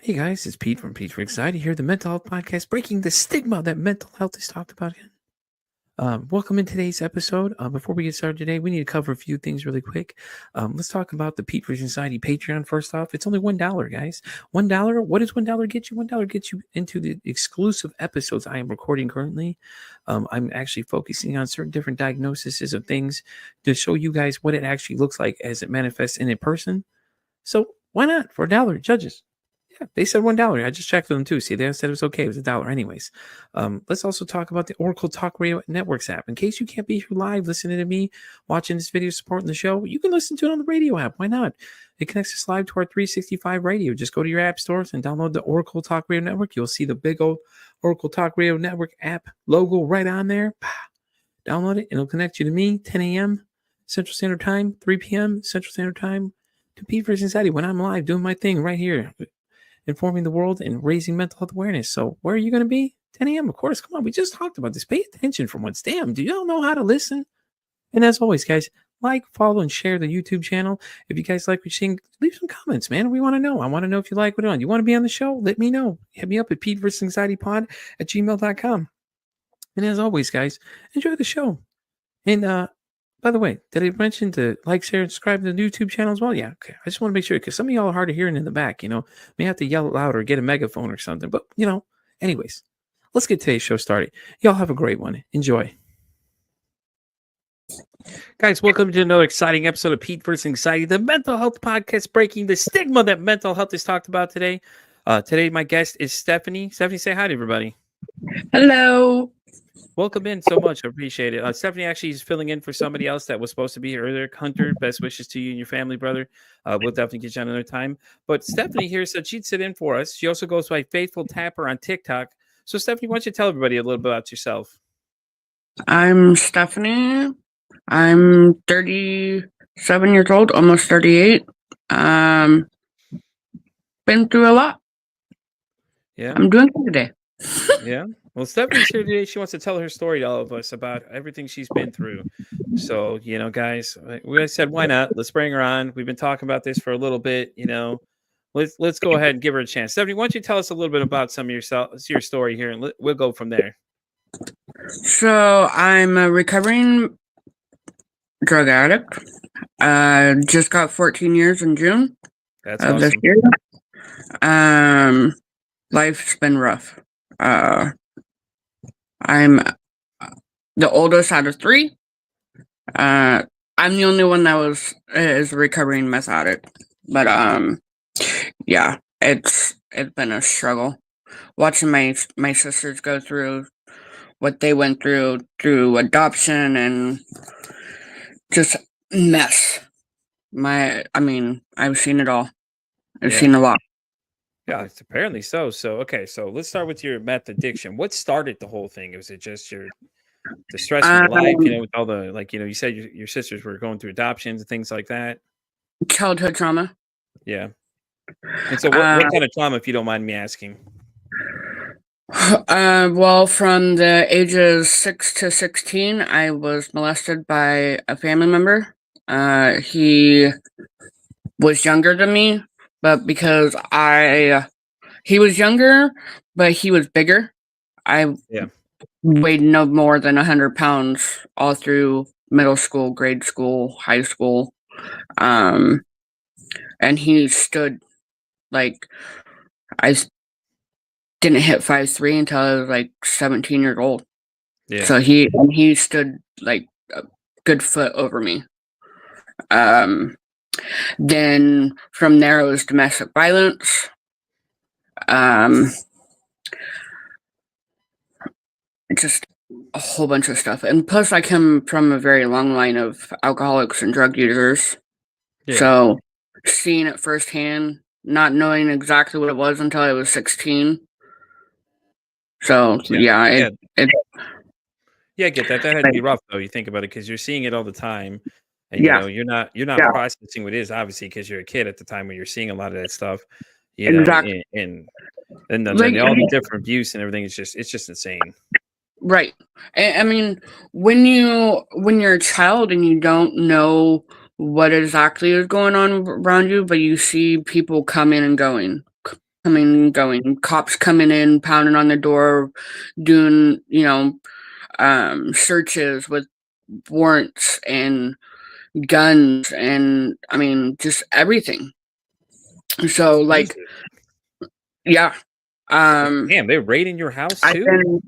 Hey guys, it's Pete from Pete for Anxiety here, the mental health podcast, breaking the stigma that mental health is talked about. Welcome in today's episode. Before we get started today, we need to cover a few things really quick. Let's talk about the Pete for Anxiety Patreon first off. It's only $1, guys. $1. What does $1 get you? $1 gets you into the exclusive episodes I am recording currently. I'm actually focusing on certain different diagnoses of things to show you guys what it actually looks like as it manifests in a person. So why not for $1, judges? Yeah, they said $1. I just checked with them too. See, they said it was okay. It was $1 anyways. Let's also talk about the Oracle Talk Radio Networks app. In case you can't be here live listening to me, watching this video, supporting the show, you can listen to it on the radio app. Why not? It connects us live to our 365 radio. Just go to your app stores and download the Oracle Talk Radio Network. You'll see the big old Oracle Talk Radio Network app logo right on there. Download it, and it'll connect you to me, 10 a.m. Central Standard Time, 3 p.m. Central Standard Time, to Pete for Anxiety when I'm live doing my thing right here, informing the world and raising mental health awareness. So where are you going to be? 10 a.m. Of course. Come on. We just talked about this. Pay attention for once. Damn. Do y'all know how to listen? And as always, guys, like, follow, and share the YouTube channel. If you guys like what you're seeing, leave some comments, man. We want to know. I want to know if you like what we're on. You want to be on the show? Let me know. Hit me up at PeteVersusAnxietyPod@gmail.com. And as always, guys, enjoy the show. And by the way, did I mention to like, share, and subscribe to the YouTube channel as well? Yeah, okay. I just want to make sure because some of y'all are hard of hearing in the back, may have to yell loud or get a megaphone or something. But, anyways, let's get today's show started. Y'all have a great one. Enjoy. Guys, welcome to another exciting episode of Pete vs. Anxiety, the mental health podcast, breaking the stigma that mental health is talked about today. Today, my guest is Stephanie. Stephanie, say hi to everybody. Hello. Welcome in so much. I appreciate it. Stephanie actually is filling in for somebody else that was supposed to be here earlier. Hunter, best wishes to you and your family, brother. We'll definitely get you on another time. But Stephanie here said she'd sit in for us. She also goes by Faithful Tapper on TikTok. So, Stephanie, why don't you tell everybody a little bit about yourself? I'm Stephanie. I'm 37 years old, almost 38. Been through a lot. Yeah. I'm doing good today. Yeah. Well, Stephanie's here today. She wants to tell her story to all of us about everything she's been through. So, guys, we said, why not? Let's bring her on. We've been talking about this for a little bit. Let's go ahead and give her a chance. Stephanie, why don't you tell us a little bit about some of your story here, and we'll go from there. So I'm a recovering drug addict. Just got 14 years in June of this year. Life's been rough. I'm the oldest out of 3. I'm the only one that is a recovering meth addict. But yeah, it's been a struggle. Watching my sisters go through what they went through adoption and just mess. I've seen it all. I've seen a lot. Yeah, it's apparently so. So let's start with your meth addiction. What started the whole thing? Was it just the stress of life, with all the, you said your sisters were going through adoptions and things like that? Childhood trauma. Yeah. And so what kind of trauma, if you don't mind me asking? Well, from the ages 6 to 16, I was molested by a family member. He was younger than me, but because he was younger, but he was bigger. I weighed no more than 100 pounds all through middle school, grade school, high school. And he stood I didn't hit 5'3" until I was 17 years old. Yeah. So he stood a good foot over me. Then from there it was domestic violence. Just a whole bunch of stuff. And plus I come from a very long line of alcoholics and drug users. Yeah. So seeing it firsthand, not knowing exactly what it was until I was 16. So I get that. That had to be rough though. You think about it because you're seeing it all the time, and you're not processing what it is, obviously, because you're a kid at the time when you're seeing a lot of that stuff. Exactly. And all the different abuse and everything. It's just insane. Right. I mean, when you're a child and you don't know what exactly is going on around you, but you see people coming and going, coming, going, cops coming in, pounding on the door, doing, searches with warrants and guns and, I mean, just everything. So, like, Jesus. yeah. Damn, they're raiding your house I've too? been,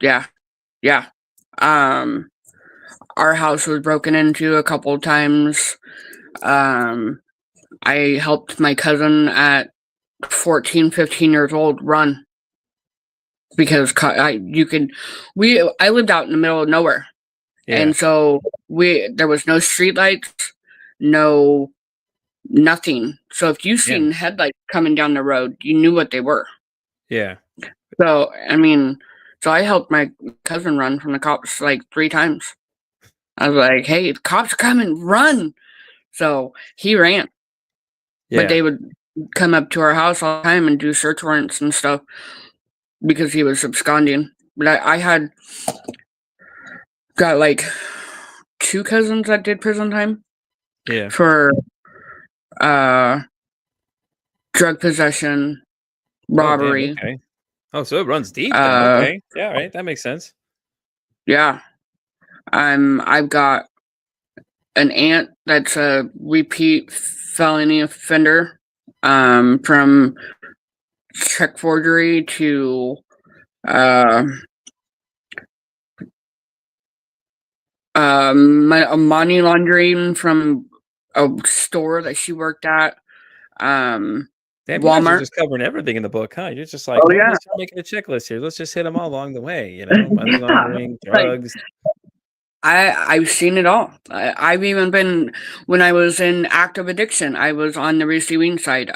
yeah, yeah. Our house was broken into a couple of times. I helped my cousin at 14, 15 years old run because I lived out in the middle of nowhere. Yeah. And so there was no street lights, no nothing. So if you seen headlights coming down the road, you knew what they were. Yeah. So I mean, so I helped my cousin run from the cops like 3 times. I was like, "Hey, the cops are coming, run!" So he ran, Yeah. but they would come up to our house all the time and do search warrants and stuff because he was absconding. But I had got like 2 cousins that did prison time. Yeah. For drug possession, robbery. Oh, damn, okay. Oh, so it runs deep then. Okay. Yeah, all right. That makes sense. Yeah. I've got an aunt that's a repeat felony offender, from check forgery to money laundering from a store that she worked at. Damn, you guys are Walmart. just covering everything in the book, huh? You're just like, Oh oh, yeah. let's start making a checklist here. Let's just hit them all along the way, money laundering, Like, drugs. I've seen it all. I've even been, when I was in active addiction, I was on the receiving side.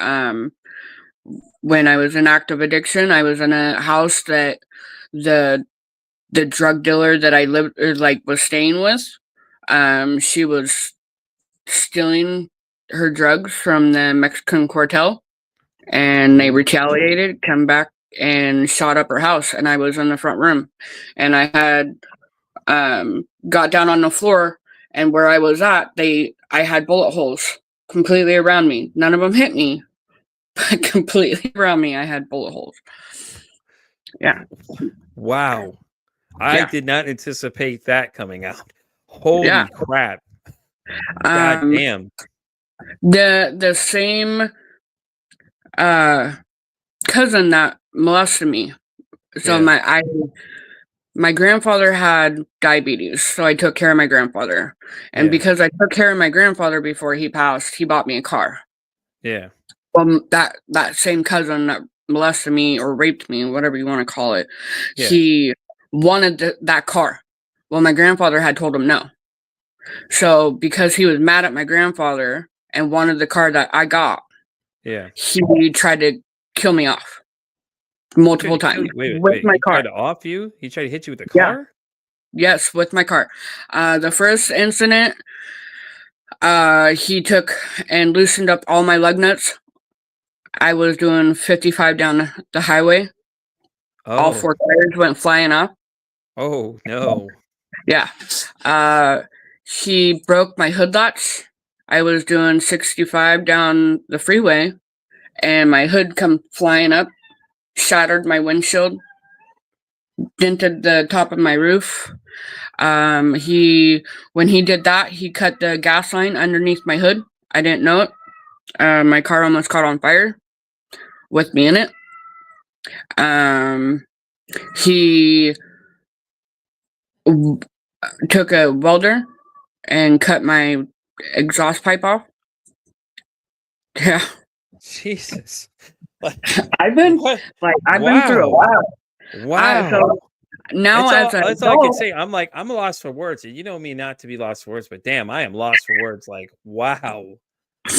When I was in active addiction, I was in a house that the the drug dealer that I lived was staying with, she was stealing her drugs from the Mexican cartel, and they retaliated, come back and shot up her house, and I was in the front room, and I had got down on the floor, and where I was at, I had bullet holes completely around me. None of them hit me, but completely around me, I had bullet holes. Yeah. Wow. I did not anticipate that coming out. Holy crap. God damn. The same cousin that molested me. So my grandfather had diabetes, so I took care of my grandfather. And because I took care of my grandfather before he passed, he bought me a car. Yeah. That same cousin that molested me or raped me, whatever you want to call it, he wanted that car. Well, my grandfather had told him no. So because he was mad at my grandfather and wanted the car that I got, he tried to kill me off multiple times. Wait. My car. Tried to off you? He tried to hit you with a car? Yes, with my car. The first incident, he took and loosened up all my lug nuts. I was doing 55 down the highway. Oh. All 4 tires went flying up. Oh, no. Yeah. He broke my hood latch. I was doing 65 down the freeway, and my hood come flying up, shattered my windshield, dented the top of my roof. When he did that, he cut the gas line underneath my hood. I didn't know it. My car almost caught on fire with me in it. He took a welder and cut my exhaust pipe off. Yeah. Jesus. I've been through a lot. Wow. So now that's all I can say. I'm lost for words. You know me not to be lost for words, but damn, I am lost for words. Like, wow.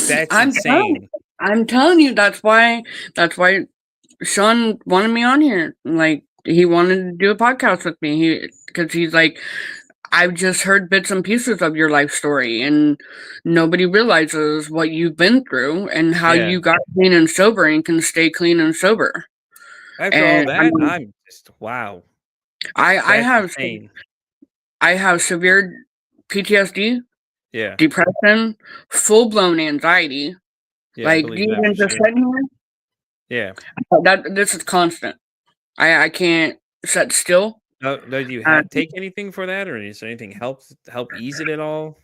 That's insane. I'm telling you, that's why Sean wanted me on here. Like, he wanted to do a podcast with me. Because he's like, I've just heard bits and pieces of your life story, and nobody realizes what you've been through and how you got clean and sober and can stay clean and sober. After all that, I'm just wow. I have severe PTSD, depression, full blown anxiety. Yeah, like, do you even just sit here? Yeah. This is constant. I can't sit still. No, do you Uh, take anything for that, or is there anything help ease it at all?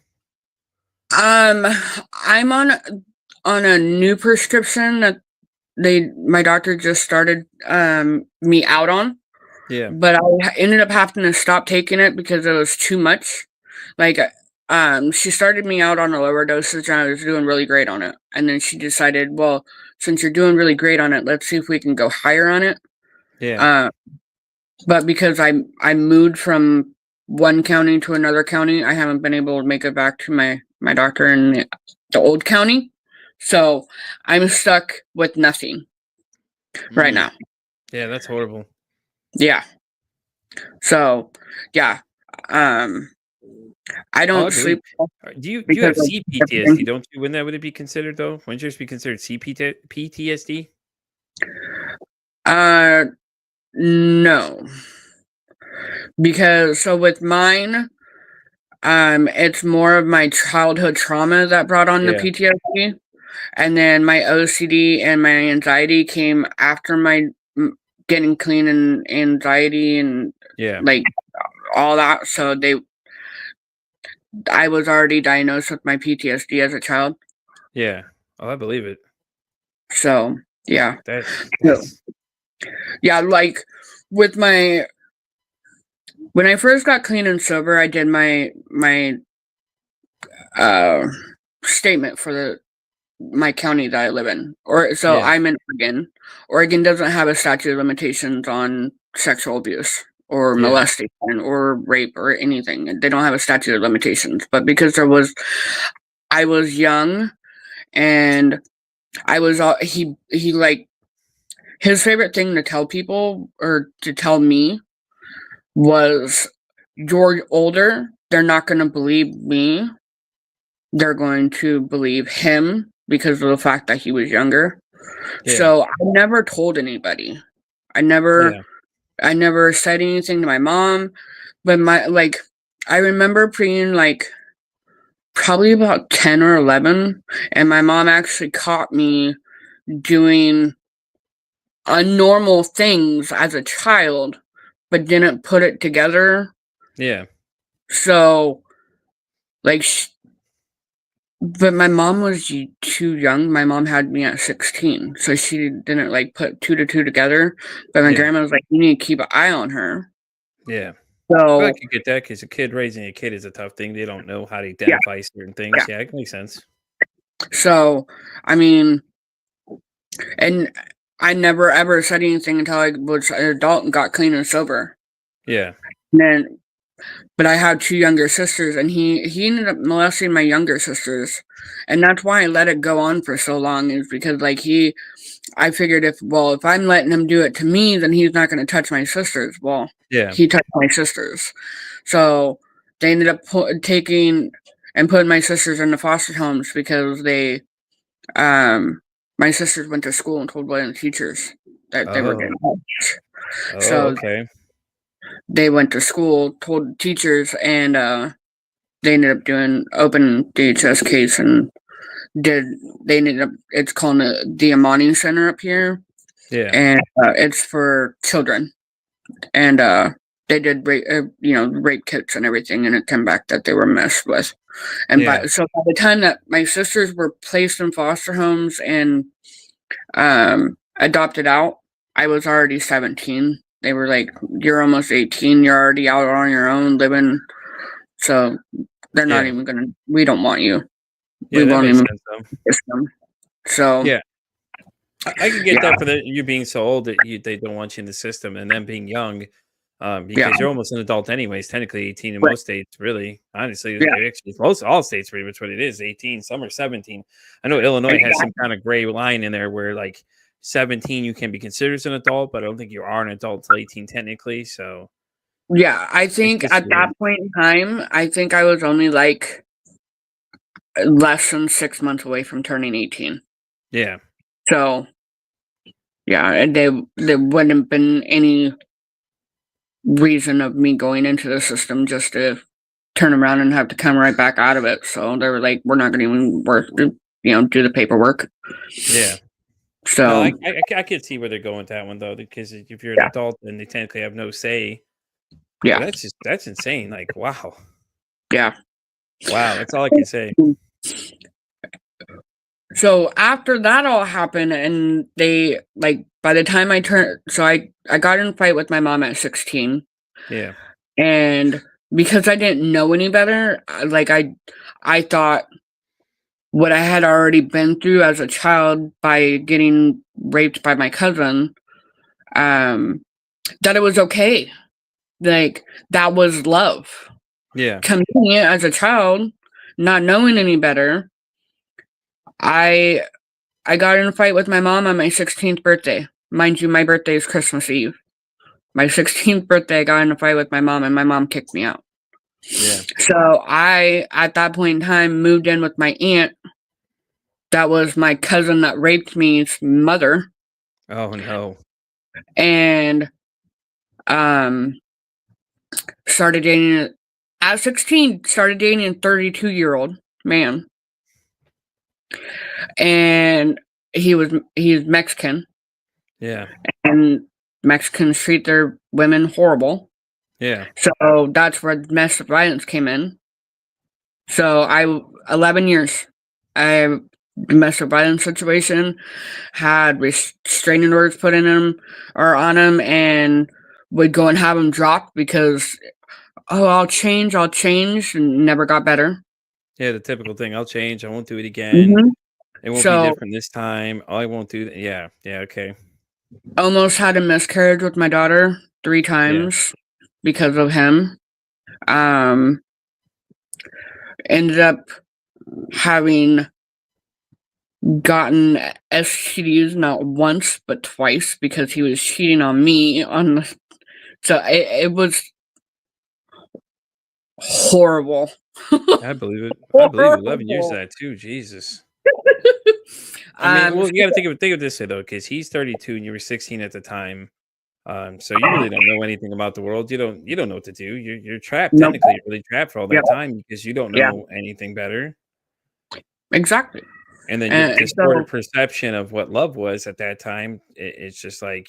I'm on a new prescription that my doctor just started me out on, Yeah. but I ended up having to stop taking it because it was too much. Like, she started me out on a lower dosage, and I was doing really great on it. And then she decided, well, since you're doing really great on it, let's see if we can go higher on it. Yeah. Uh, but because I moved from one county to another county, I haven't been able to make it back to my doctor in the old county. So I'm stuck with nothing right Mm. now. Yeah, that's horrible. Yeah. So, yeah. Um, I Oh, I don't believe. sleep well Do you because have of CPTSD? everything. Don't you? Wouldn't it be considered though? Wouldn't yours be considered PTSD? Uh, no, because so with mine, it's more of my childhood trauma that brought on the Yeah. PTSD, and then my OCD and my anxiety came after my getting clean and anxiety and Yeah. like all that. So I was already diagnosed with my PTSD as a child. Yeah. Oh, I believe it. So yeah, so, That's yeah, like with my when I first got clean and sober, I did my uh statement for my county that I live in. Or so yeah. I'm in Oregon. Oregon doesn't have a statute of limitations on sexual abuse or Yeah. molestation or rape or anything. They don't have a statute of limitations. But because I was young and I was he like his favorite thing to tell people or to tell me was, "You're older. They're not going to believe me. They're going to believe him because of the fact that he was younger." Yeah. So I never told anybody. I never Yeah. I never said anything to my mom, but I remember being probably about 10 or 11, and my mom actually caught me doing unnormal things as a child, but didn't put it together. Yeah. So, like, but my mom was too young. My mom had me at 16, so she didn't put two to two together. But my Yeah. grandma was like, "You need to keep an eye on her." Yeah. Well, I So could get that because a kid raising a kid is a tough thing. They don't know how to yeah, identify certain yeah. things. Yeah, it makes sense. So I mean, and I never ever said anything until I was an adult and got clean and sober. Yeah. And then, but I had two younger sisters, and he ended up molesting my younger sisters, and that's why I let it go on for so long. Is because I figured if I'm letting him do it to me, then he's not going to touch my sisters. Well, Yeah. he touched my sisters, so they ended up taking and putting my sisters into foster homes because um, my sisters went to school and told one of the teachers that they were Oh. getting touched. Oh, So okay. they went to school, told teachers, and they ended up doing open DHS case and did they ended up it's called the Amani Center up here, Yeah. and it's for children, and they did rape kits and everything, and it came back that they were messed with. And Yeah. by the time that my sisters were placed in foster homes and adopted out, I was already 17. They were like, "You're almost 18. You're already out on your own living." So they're not Yeah. even gonna. We don't want you. We Yeah, that won't makes even sense though. kiss them. So Yeah. I could get yeah, that for you being so old that they don't want you in the system, and then being young, yeah, because you're almost an adult anyways, technically 18 in right, most states, really. Honestly, yeah, actually, most all states pretty much what it is, 18. Some are 17. I know Illinois has some kind of gray line in there where 17 you can be considered as an adult, but I don't think you are an adult till 18 technically. So yeah. I it's think just at that weird. point in time, I think I was only less than 6 months away from turning 18. Yeah. So yeah, and there wouldn't have been any reason of me going into the system just to turn around and have to come right back out of it. So they were like, "We're not going to even do the paperwork." Yeah. So No, I could see where they're going with that one though, because if you're an yeah, adult and they technically have no say, but yeah, that's insane. Like, wow, yeah. wow, that's all I can say. So after that all happened, and they like by the time I turned, so I got in a fight with my mom at 16, Yeah, and because I didn't know any better, I thought what I had already been through as a child by getting raped by my cousin, um, that it was okay. Like that was love. yeah, To me, as a child, not knowing any better, I I got in a fight with my mom on my 16th birthday. Mind you, my birthday is Christmas Eve. My 16th birthday, I got in a fight with my mom, and my mom kicked me out. yeah. So I, at that point in time, moved in with my aunt. That was my cousin that raped me's mother, Oh no. and um, started dating at 16. Started dating a 32-year-old man, and he's Mexican, Yeah, and Mexicans treat their women horrible. yeah, So that's where domestic violence came in. So 11 years, I domestic violence situation, had restraining orders put in him or on him, and would go and have him dropped because, oh, I'll change, and never got better. yeah. The typical thing. I'll change. I won't do it again. hmm It won't be So different this time. I won't do that. Yeah, yeah. Okay. almost had a miscarriage with my daughter 3 Yeah, times because of him. Um, Ended up having gotten STDs not once but twice because he was cheating on me so it was horrible. I believe it. I believe 11 years of Horrible. that too. Jesus. I mean, well, you got to So think of it this way though, because he's 32 and you were 16 at the time. So you really don't know anything about the world. You don't know what to do. You're trapped. no. Technically, you're really trapped for all Yep. that time because you don't Yeah. know anything better. Exactly. And then your And so distorted perception of what love was at that time, it's just like,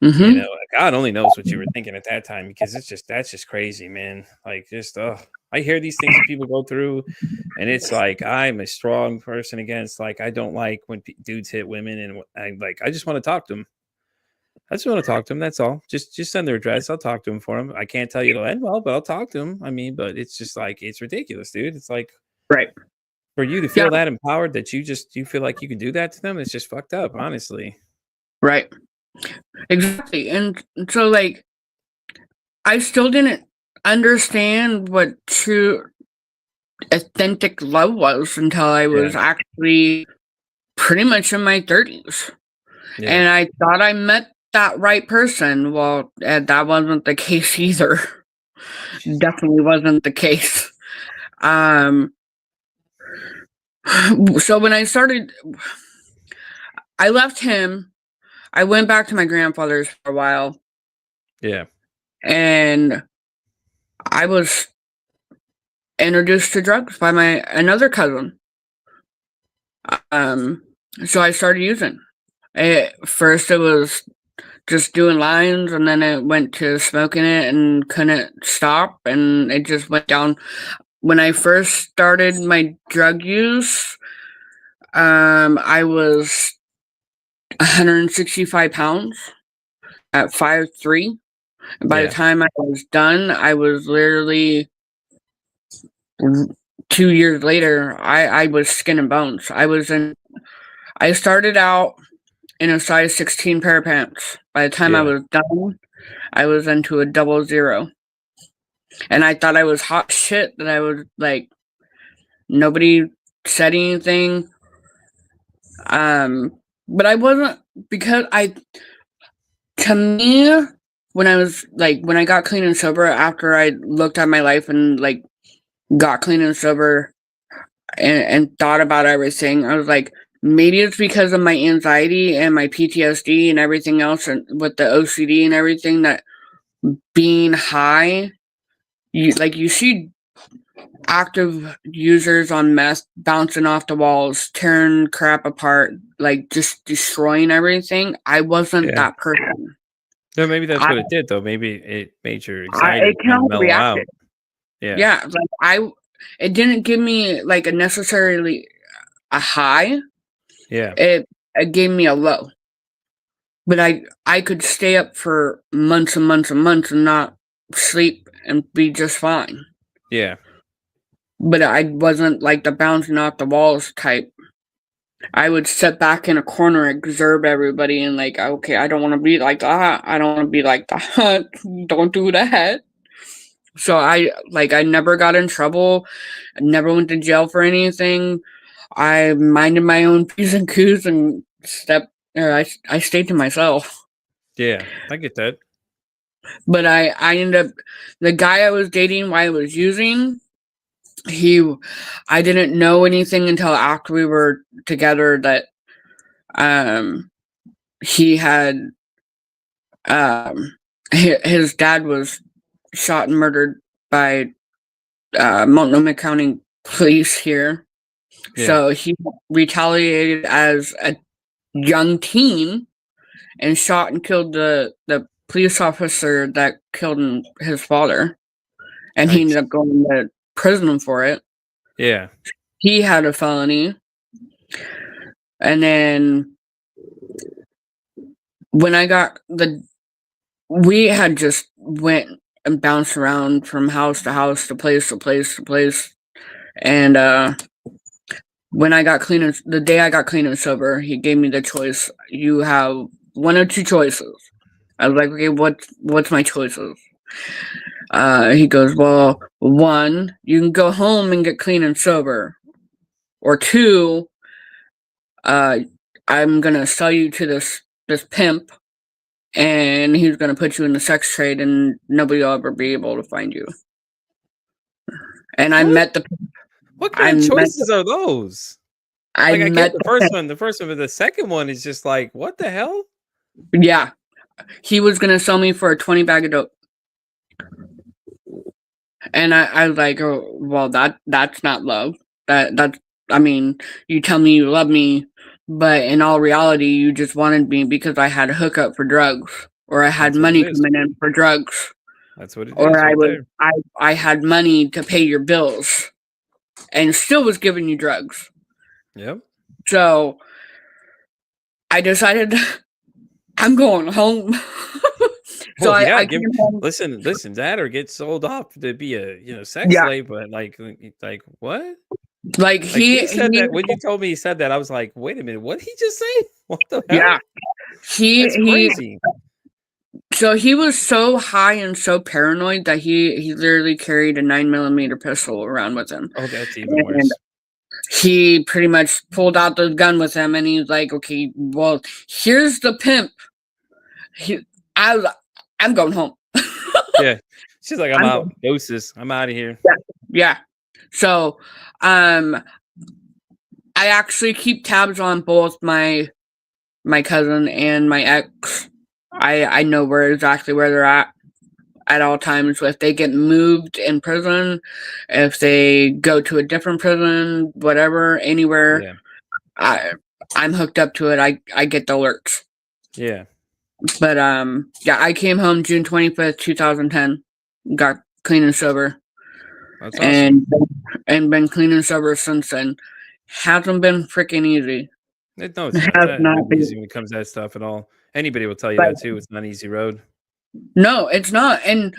mhm. God only knows what you were thinking at that time because that's just crazy, man. Like, just, I hear these things that people go through, and it's like, I'm a strong person against, like, I don't like when dudes hit women, and I just want to talk to them. I just want to talk to them. That's all. Just send their address. I'll talk to them for them. I can't tell you it'll end well, but I'll talk to them. I mean, but it's just like it's ridiculous, dude. It's like Right. for you to Yeah. feel that empowered that you feel like you can do that to them. It's just fucked up, honestly. Right. Exactly. And so like I still didn't understand what true authentic love was until I Yeah, was actually pretty much in my 30s. yeah, And I thought I met that right person. Well, that wasn't the case either. Definitely wasn't the case. Um, so when I left him. I went back to my grandfather's for a while, yeah, and I was introduced to drugs by my another cousin. Um, so I started using. First, it was just doing lines, and then it went to smoking it and couldn't stop, and it just went down. When I first started my drug use, I was 165 pounds at 5'3". And by the yeah, time I was done, I was literally 2 years later. I was skin and bones. I started out in a size 16 pair of pants. By the time I yeah, was done, I was into a 00. And I thought I was hot shit, that I was like, nobody said anything. But I wasn't, because to me, when I got clean and sober, after I looked at my life and like got clean and sober and thought about everything, I was like, maybe it's because of my anxiety and my PTSD and everything else, and with the OCD and everything, that being high, you see active users on meth bouncing off the walls, tearing crap apart, like just destroying everything. I wasn't that person. No, maybe that's what it did, though. Maybe it made your It anxiety can kind of only mellow react. out. Yeah. Yeah, like it didn't give me like a necessarily a high. Yeah. It gave me a low. But I could stay up for months and months and months and not sleep and be just fine. Yeah. But I wasn't like the bouncing off the walls type. I would sit back in a corner, observe everybody, and like, okay, I don't want to be like that. I don't want to be like that. Don't do that. So I never got in trouble. I never went to jail for anything. I minded my own P's and Q's and I stayed to myself. Yeah. I get that. But I ended up, the guy I was dating while I was using, I didn't know anything until after we were together that he had his dad was shot and murdered by Multnomah County police here. Yeah. So he retaliated as a young teen and shot and killed the police officer that killed his father, and he ended Yikes. up going to prison for it. Yeah. He had a felony, and then when we had just went and bounced around from house to house to place to place to place, and when I got clean the day I got clean and sober, he gave me the choice. You have one or two choices. I was like, okay, what's my choices? He goes, well, one, you can go home and get clean and sober, or two, I'm gonna sell you to this pimp, and he's gonna put you in the sex trade, and nobody will ever be able to find you. And What kind of choices are those? I Like, I get met the first one. The first one, but the second one is just like, what the hell? yeah, he was gonna sell me for a 20 bag of dope. And I was like, oh, well, that's not love. That's, I mean, you tell me you love me, but in all reality, you just wanted me because I had a hookup for drugs, or I had That's what it money is. coming in for drugs, That's what it or is right there. I had money to pay your bills, and still was giving you drugs. Yep. So I decided I'm going home. So Well, yeah. I came home. Listen. That or get sold off to be a sex Yeah, slave. But like what? like Like when you he said he that, when you told me he said that, I was like, wait a minute, what did he just say? What the yeah hell? That's he crazy. So he was so high and so paranoid that he literally carried a 9mm pistol around with him, Oh, that's even and worse. he pretty much pulled out the gun with him, and he's like, "Okay, well, here's the pimp." He, I was, I'm going home. Yeah. She's like, I'm I'm out. going. Doses. I'm out of here. Yeah, yeah. So, I actually keep tabs on both my cousin and my ex. I know exactly where they're at all times. If they get moved in prison, if they go to a different prison, whatever, anywhere, Yeah. I I'm hooked up to it. I get the alerts. Yeah. But yeah, I came home June 25th, 2010, got clean and sober, That's awesome. and been clean and sober since then. Hasn't been freaking easy. No, it's It not. It's has not not been. easy when it comes to that stuff at all. Anybody will tell you But that too. It's not an easy road. no, it's not. And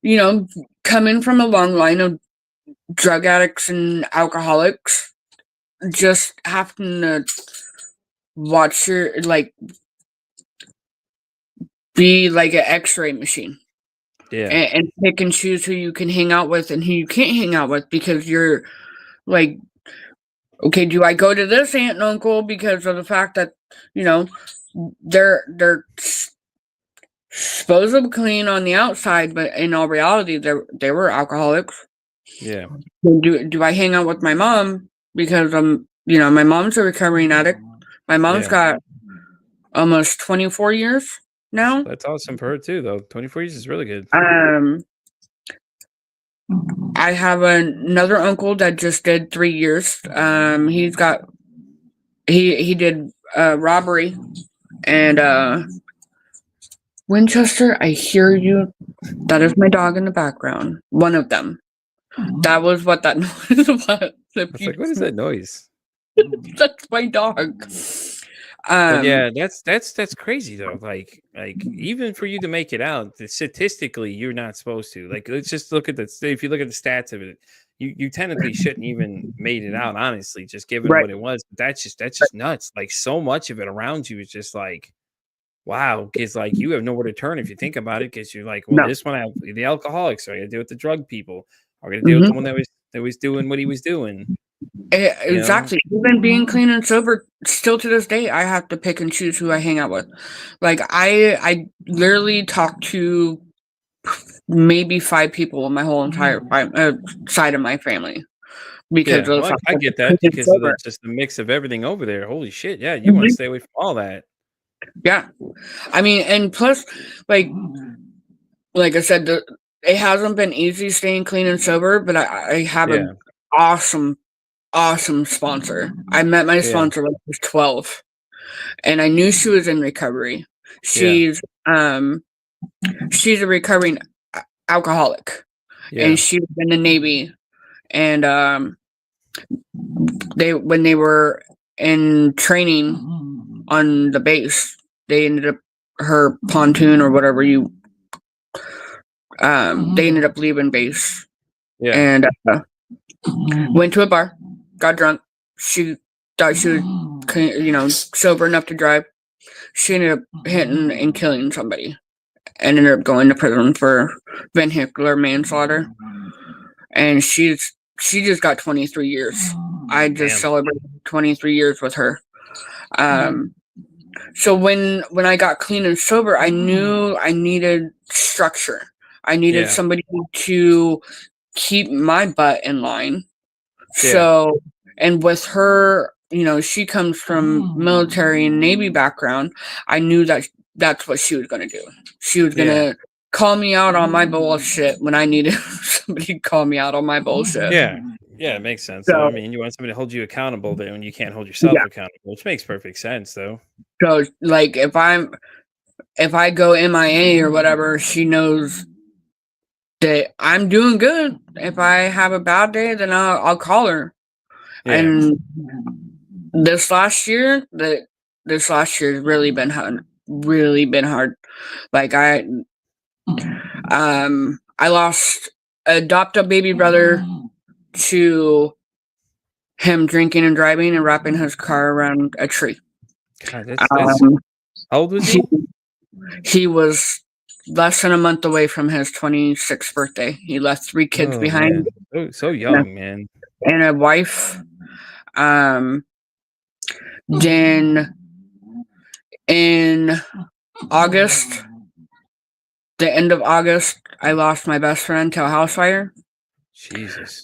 you know, coming from a long line of drug addicts and alcoholics, just having to watch your be like an X-ray machine, Yeah. and pick and choose who you can hang out with and who you can't hang out with, because you're like, okay, do I go to this aunt and uncle because of the fact that you know they're supposedly clean on the outside, but in all reality they were alcoholics. Yeah. Do I hang out with my mom because my mom's a recovering addict. My mom's Yeah. got almost 24 years now. That's awesome for her too, though. 24 years is really good. Um, I have another uncle that just did 3 years. He did robbery and Winchester. I hear you. That is my dog in the background. One of them. That was what that noise was. I was like, what is that noise? That's my dog. But yeah, that's crazy though. Like even for you to make it out, statistically, you're not supposed to. Like, let's just look at the if you look at the stats of it, you technically shouldn't even made it out. Honestly, just given Right. what it was. But that's just nuts. Like so much of it around you is just like wow. Because like you have nowhere to turn if you think about it. Because you're like, well, No. this one I have the alcoholics. So I got to deal with the drug people. I got to deal with the Mm-hmm. one that was doing what he was doing. You know? Exactly. Even being clean and sober, still to this day, I have to pick and choose who I hang out with. Like I literally talk to maybe 5 people in my whole entire side of my family because Yeah, of the well, fact I that get I'm that clean and because of the sober. just the mix of everything over there. Holy shit, yeah, you wanna Mhm. stay away from all that. Yeah, I mean, and plus, like I said, it hasn't been easy staying clean and sober, but I have Yeah, an awesome, awesome sponsor. I met my yeah, sponsor when I was 12, and I knew she was in recovery. yeah, Um she's a recovering alcoholic, and yeah, she was in the Navy, and when they were in training on the base, they ended up her pontoon or whatever they ended up leaving base yeah, and went to a bar, got drunk. She thought she was, sober enough to drive. She ended up hitting and killing somebody, and ended up going to prison for vehicular manslaughter. And she just got 23 years. I just damn, celebrated 23 years with her. Um, so when I got clean and sober, I knew I needed structure. I needed yeah, somebody to keep my butt in line. yeah, So, and with her, she comes from military and Navy background. I knew that that's what she was going to do. She was going yeah, to call me out on my bullshit when I needed somebody to call me out on my bullshit. yeah, yeah, it makes sense, though, I So, mean, you want somebody to hold you accountable there when you can't hold yourself yeah. accountable, which makes perfect sense, though. So, like, if I go MIA or whatever, she knows that I'm doing good. If I have a bad day, then I'll call her. Yeah, And this last year, this last year has really been hard. Really been hard. Like I lost adopt a baby brother to him drinking and driving and wrapping his car around a tree. God, that's Um, how old was he, he? he was less than a month away from his 26th birthday. He left 3 kids Oh, behind man, so and a, young, man. and a wife. Um, then in August, the end of August, I lost my best friend to a house fire. Jesus.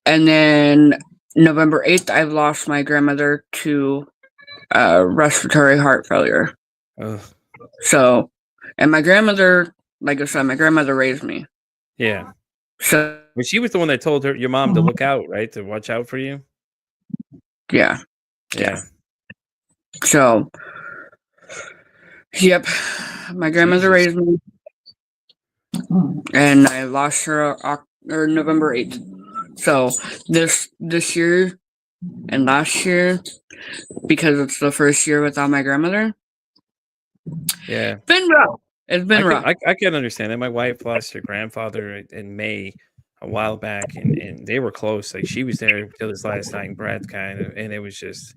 And then November 8th, I lost my grandmother to respiratory heart failure. Ugh, So, and my grandmother, like I said, my grandmother raised me. yeah. So, But she was the one that told your mom to look out, right? To watch out for you? yeah, yeah. Yeah. So, yep, my grandmother Jesus. raised me, and I lost her November 8th. So this year and last year, because it's the first year without my grandmother, Yeah. been rough. It's been rough. I can understand that. My wife lost her grandfather in May a while back, and they were close. Like she was there till his last dying breath, kind of, and it was just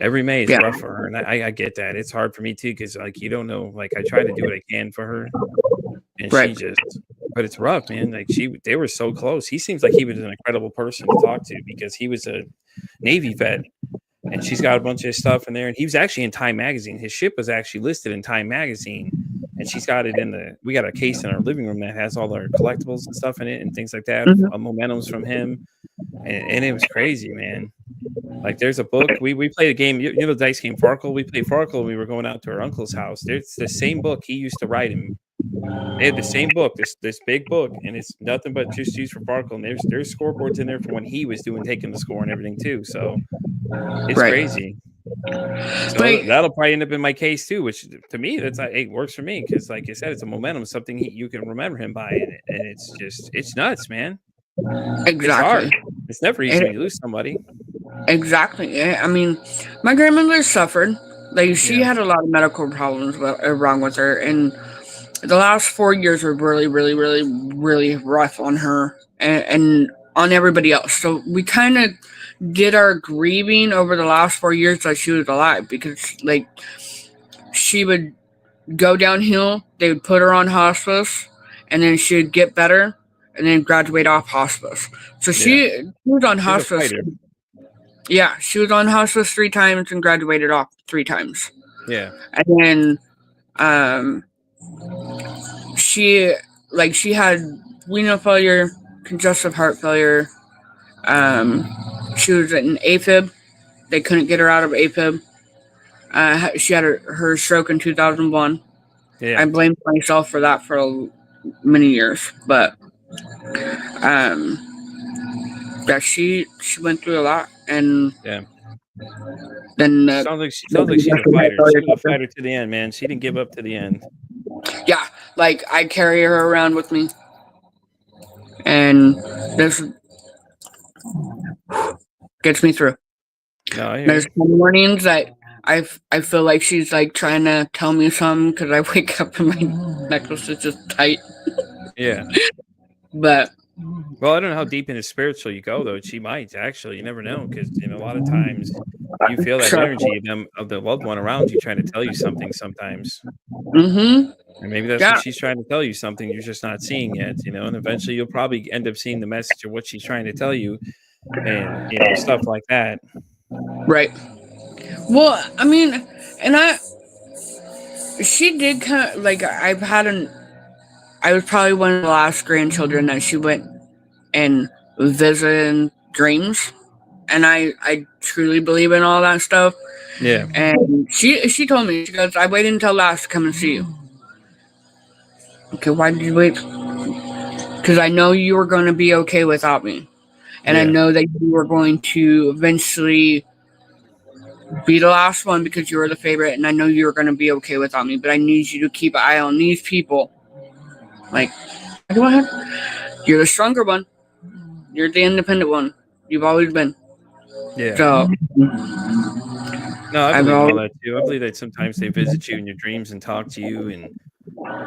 every May is Yeah. rough for her, and I get that. It's hard for me too because like you don't know. Like I try to do what I can for her, and Right. she just. But it's rough, man. Like they were so close. He seems like he was an incredible person to talk to because he was a Navy vet, and she's got a bunch of stuff in there. And he was actually in Time Magazine. His ship was actually listed in Time Magazine, and she's got it in the. We got a case in our living room that has all our collectibles and stuff in it and things like that. Mhm. Momentums from him, and it was crazy, man. Like there's a book. We played a game. You know the dice game Farkle. We played Farkle. We were going out to our uncle's house. There's the same book he used to write him. They had the same book, this big book, and it's nothing but just used for Farkle. And there's scoreboards in there from when he was taking the score and everything too. So it's Right. crazy. So But that'll probably end up in my case too, which to me that's it works for me because, like I said, it's a momentum, something you can remember him by, and it's nuts, man. It's exactly. hard. It's never easy when you lose somebody. Exactly. I mean, my grandmother suffered. Like, she Yeah, had a lot of medical problems wrong with her, and the last 4 years were really, really, really, really rough on her and on everybody else. So we kind of did our grieving over the last 4 years that she was alive, because, like, she would go downhill, they would put her on hospice, and then she would get better, and then graduate off hospice. So yeah. she was on She's a hospice. fighter. Yeah, she was on hospice 3 times and graduated off 3 times. Yeah, And then she had renal failure, congestive heart failure. She was in AFib. They couldn't get her out of AFib. She had her stroke in 2001. yeah, I blamed myself for that for many years, but yeah, she went through a lot, and yeah. then Sounds like she's a fighter. She was a fighter to the end, man. She didn't give up to the end. yeah, like, I carry her around with me, and this gets me through. No, I hear There's you. some mornings that I feel like she's like trying to tell me something, because I wake up and my necklace is just tight. Yeah. But Well, I don't know how deep into spiritual you go, though. She might actually. You never know, because a lot of times you feel that energy of the loved one around you trying to tell you something. Sometimes, and maybe that's what yeah, she's trying to tell you. Something you're just not seeing yet. And eventually you'll probably end up seeing the message of what she's trying to tell you, and stuff like that. right. Well, I mean, and she did kind of, like, I was probably one of the last grandchildren that she went and visited in dreams, and I truly believe in all that stuff. Yeah, And she told me, she goes, I waited until last to come and see you. Okay, why did you wait? Because I know you were going to be okay without me, and I yeah, know that you were going to eventually be the last one because you were the favorite, and I know you were going to be okay without me. But I need you to keep an eye on these people. Like, go ahead. You're the stronger one. You're the independent one. You've always been. yeah. So No, I I've believe all always that too. I believe that sometimes they visit you in your dreams and talk to you and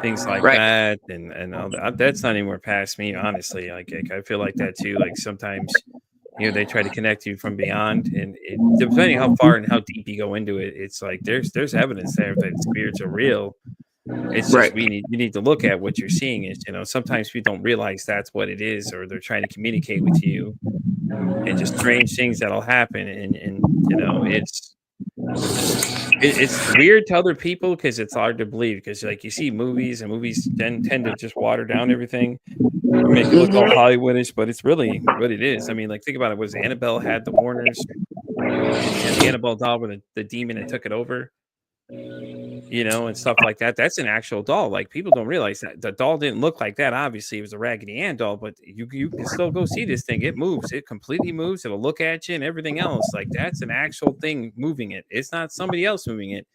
things like right. that, and all that. That's not anywhere past me, honestly. Like I feel like that too. Like sometimes, they try to connect you from beyond, and depending how far and how deep you go into it, it's like there's evidence there that spirits are real. It's just Right. you need to look at what you're seeing. Is sometimes we don't realize that's what it is, or they're trying to communicate with you, and just strange things that'll happen, and it's weird to other people because it's hard to believe because like you see movies and movies tend to just water down everything or make it look all Mm-hmm. Hollywoodish, but it's really what it is. I mean, like think about it. Was Annabelle had the Warners and the Annabelle doll where the demon had took it over, and stuff like that. That's an actual doll. Like people don't realize that the doll didn't look like that. Obviously, it was a Raggedy Ann doll, but you can still go see this thing. It moves. It completely moves. It'll look at you and everything else. Like that's an actual thing moving it. It's not somebody else moving it.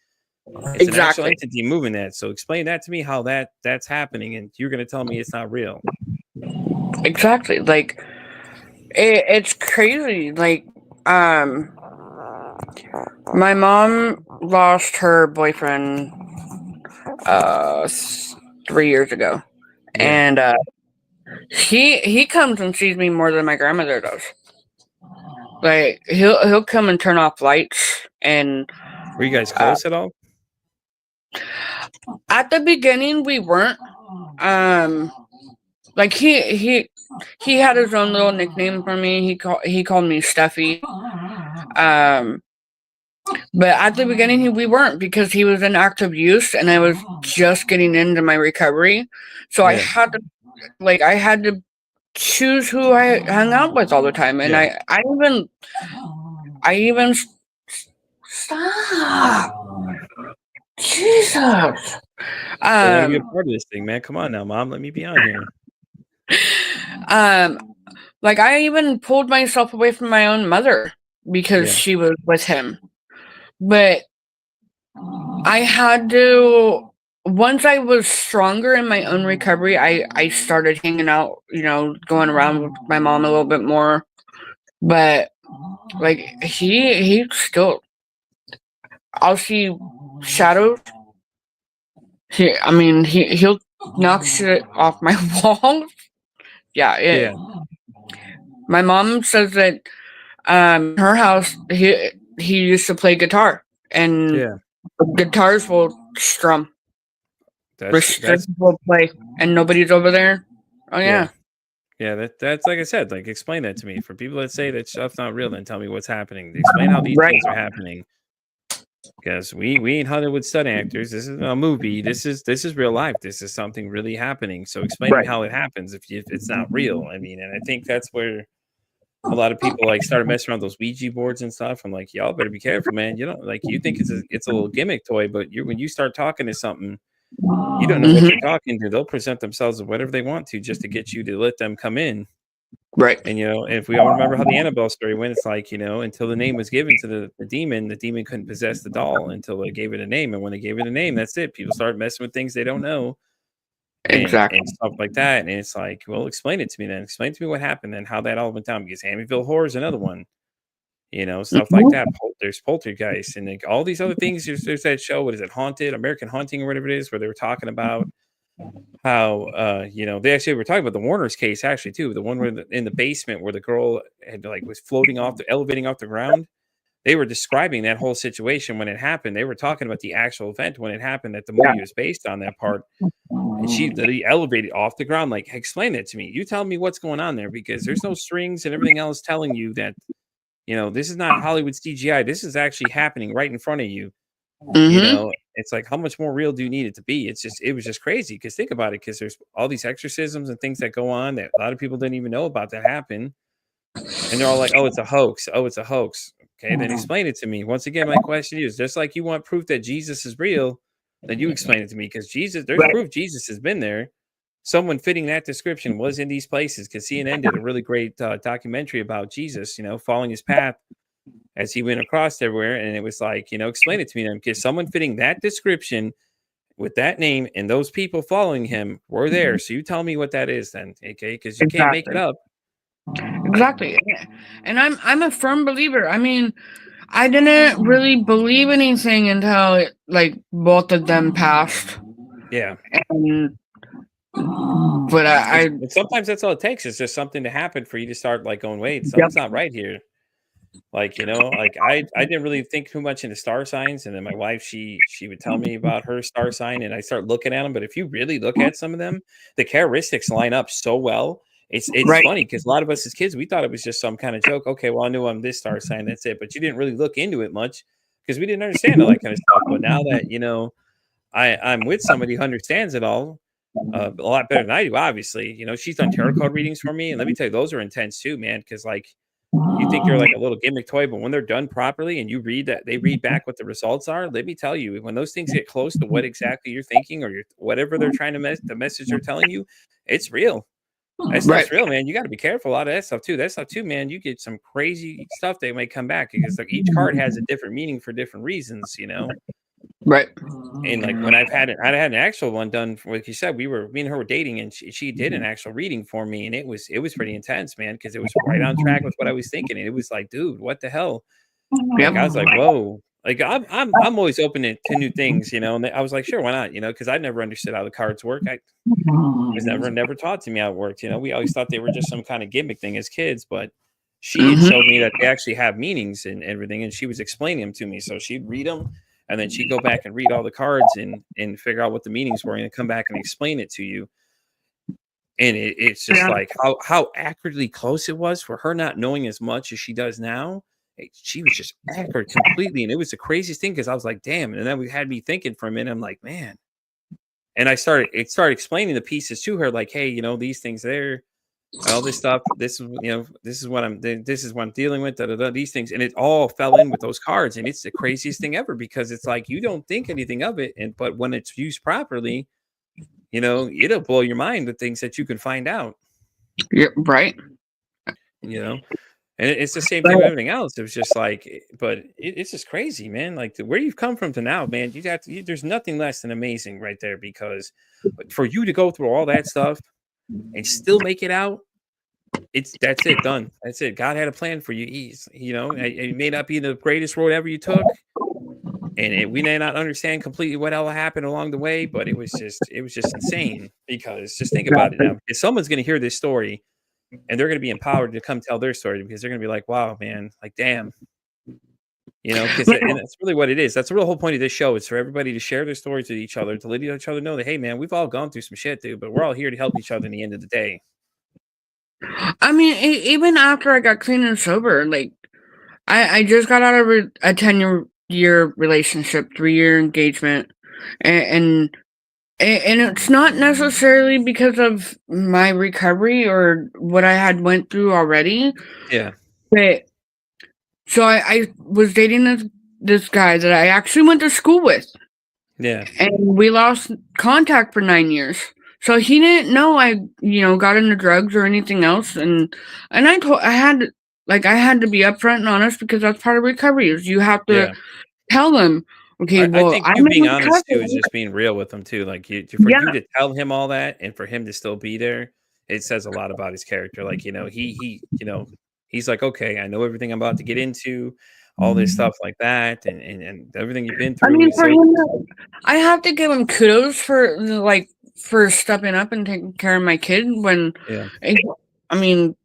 It's an actual Exactly. entity moving that. So explain that to me how that's happening, and you're gonna tell me it's not real. Exactly. Like, it's crazy. Like, my mom lost her boyfriend 3 years ago, Yeah. and he comes and sees me more than my grandmother does. Like, he'll come and turn off lights, and Were you guys uh, close at all? at the beginning we weren't. Like, he had his own little nickname for me. He called me Steffi. Um, but at the beginning we weren't, because he was in active use, and I was just getting into my recovery. So Yeah. I had to choose who I hung out with all the time, and Yeah. I even stop. Jesus. I want to be a Um, part of this thing, man. Come on now, Mom. Let me be on here. like I even pulled myself away from my own mother because Yeah. she was with him. But I had to, once I was stronger in my own recovery, I started hanging out, going around with my mom a little bit more. But like he still, I'll see shadows. He'll knock shit off my walls. Yeah, Yeah. my mom says that her house he used to play guitar, and Yeah. guitars will strum. The That's strings will play, and nobody's over there. Oh yeah. yeah, Yeah, that's like I said, like explain that to me. For people that say that stuff's not real, then tell me what's happening. Explain how these right, things are happening. Because we ain't Hollywood stunt actors. This is a movie. This is real life. This is something really happening. So explain to me right. how it happens if it's not real. I mean, and I think that's where a lot of people like started messing around those Ouija boards and stuff. I'm like, y'all better be careful, man. You don't like you think it's a little gimmick toy, but when you start talking to something, you don't know what you're Hmm. talking to. They'll present themselves as whatever they want to just to get you to let them come in. Right, And if we all remember how the Annabelle story went, it's like, until the name was given to the demon couldn't possess the doll until they gave it a name. And when they gave it a name, that's it. People start messing with things they don't know and exactly. stuff like that. And it's like, well, explain it to me then. Explain to me what happened and how that all went down. Because Amityville Horror is another one, stuff like that. Hmm. There's Poltergeist and like all these other things. There's that show, what is it, Haunted, American Haunting or whatever it is, where they were talking about how they actually were talking about the Warner's case actually too, the one where in the basement where the girl had like was floating off the elevating off the ground. They were describing that whole situation when it happened. They were talking about the actual event when it happened, that the Yeah. movie was based on that part. And she literally elevated off the ground. Like, explain it to me. You tell me what's going on there, because there's no strings and everything else telling you that this is not Hollywood CGI. This is actually happening right in front of you. Hmm. It's like, how much more real do you need it to be? It was just crazy. Because think about it, because there's all these exorcisms and things that go on that a lot of people didn't even know about that happen. And they're all like, oh, it's a hoax. Oh, it's a hoax. Okay, then explain it to me. Once again, my question is just like you want proof that Jesus is real, then you explain it to me. Because there's Right, proof Jesus has been there. Someone fitting that description was in these places, because CNN did a really great documentary about Jesus, following his path as he went across everywhere. And it was like, explain it to me then, because someone fitting that description with that name and those people following him were there. So you tell me what that is then, okay? Because you can't make it exactly, up. exactly. And I'm a firm believer. I mean, I didn't really believe anything until like both of them passed, Yeah. and but I And sometimes that's all it takes is just something to happen for you to start like going, wait, yep, something's not right here. Like, like I didn't really think too much into star signs. And then my wife, she would tell me about her star sign and I start looking at them. But if you really look at some of them, the characteristics line up so well. It's right, funny because a lot of us as kids, we thought it was just some kind of joke. Okay, well, I knew I'm this star sign, that's it. But you didn't really look into it much because we didn't understand all that kind of stuff. But now that, I'm with somebody who understands it all a lot better than I do, obviously. She's done tarot card readings for me. And let me tell you, those are intense too, man. Cause like you think they're like a little gimmick toy, but when they're done properly and you read that they read back what the results are, let me tell you, when those things get close to what exactly you're thinking or whatever they're trying to the message they're telling you, it's real. That right, stuff's real, man. You got to be careful. A lot of that stuff too. That stuff too, man. You get some crazy stuff that may come back because like each card has a different meaning for different reasons. right, And like when I had an actual one done, like you said, me and her were dating, and she did an actual reading for me, and it was pretty intense, man, because it was right on track with what I was thinking, and it was like, dude, what the hell? yep, Like I was like, whoa, like I'm always open to new things. And I was like, sure, why not? Because I never understood how the cards work. I was never taught to me how it worked. We always thought they were just some kind of gimmick thing as kids, but she had hmm, showed me that they actually have meanings and everything, and she was explaining them to me. So she'd read them, and then she'd go back and read all the cards and figure out what the meanings were, and come back and explain it to you. And it's just yeah, like how accurately close it was for her, not knowing as much as she does now. She was just accurate completely, and it was the craziest thing because I was like, damn. And then we had me thinking for a minute. I'm like, man. And I started explaining the pieces to her, like, hey, these things there. all this stuff. This is this is what I'm dealing with. Da, da, da, these things, and it all fell in with those cards, and it's the craziest thing ever because it's like you don't think anything of it, but when it's used properly, it'll blow your mind the things that you can find out. Yeah, right. And it's the same thing with everything else. It was just like, but it's just crazy, man. Like where you've come from to now, man. There's nothing less than amazing right there because for you to go through all that stuff and still make it out, that's it, done. That's it. God had a plan for you. It may not be the greatest road ever you took, and we may not understand completely what all happened along the way, but it was just insane because just think about it now. If someone's going to hear this story and they're going to be empowered to come tell their story because they're going to be like, wow, man, like, damn, because and that's really what it is. That's the real whole point of this show. It's for everybody to share their stories with each other, to let each other know that, hey, man, we've all gone through some shit, dude, but we're all here to help each other in the end of the day. I mean, even after I got clean and sober, like I just got out of a 10-year relationship, 3-year engagement, and it's not necessarily because of my recovery or what I had went through already. Yeah. But so I was dating this guy that I actually went to school with. Yeah. And we lost contact for 9 years. So he didn't know I, got into drugs or anything else. And I had to be upfront and honest because that's part of recovery is you have to tell them, okay, I well, think I'm you being in honest too is recovery. just being real with him too. Like you to tell him all that and for him to still be there, it says a lot about his character. Like, he's like, okay, I know everything I'm about to get into, all this stuff like that, and everything you've been I through. mean, for So him, I have to give him kudos for stepping up and taking care of my kid when, yeah, I mean,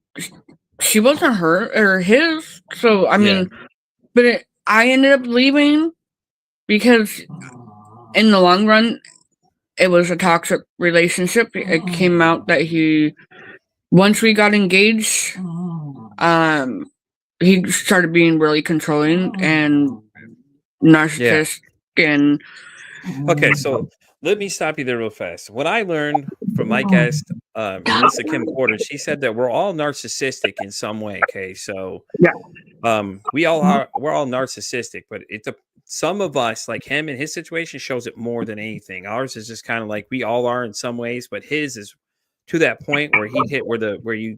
she wasn't her or his. So, I yeah, mean, but I ended up leaving because in the long run, it was a toxic relationship. It came out that once we got engaged, he started being really controlling and yeah. narcissistic and Okay, so let me stop you there real fast. What I learned from my guest, Melissa Kim Porter, she said that we're all narcissistic in some way. Okay, so yeah, we're all narcissistic, but some of us, like him in his situation, shows it more than anything. Ours is just kind of like we all are in some ways, but his is to that point where he'd hit where you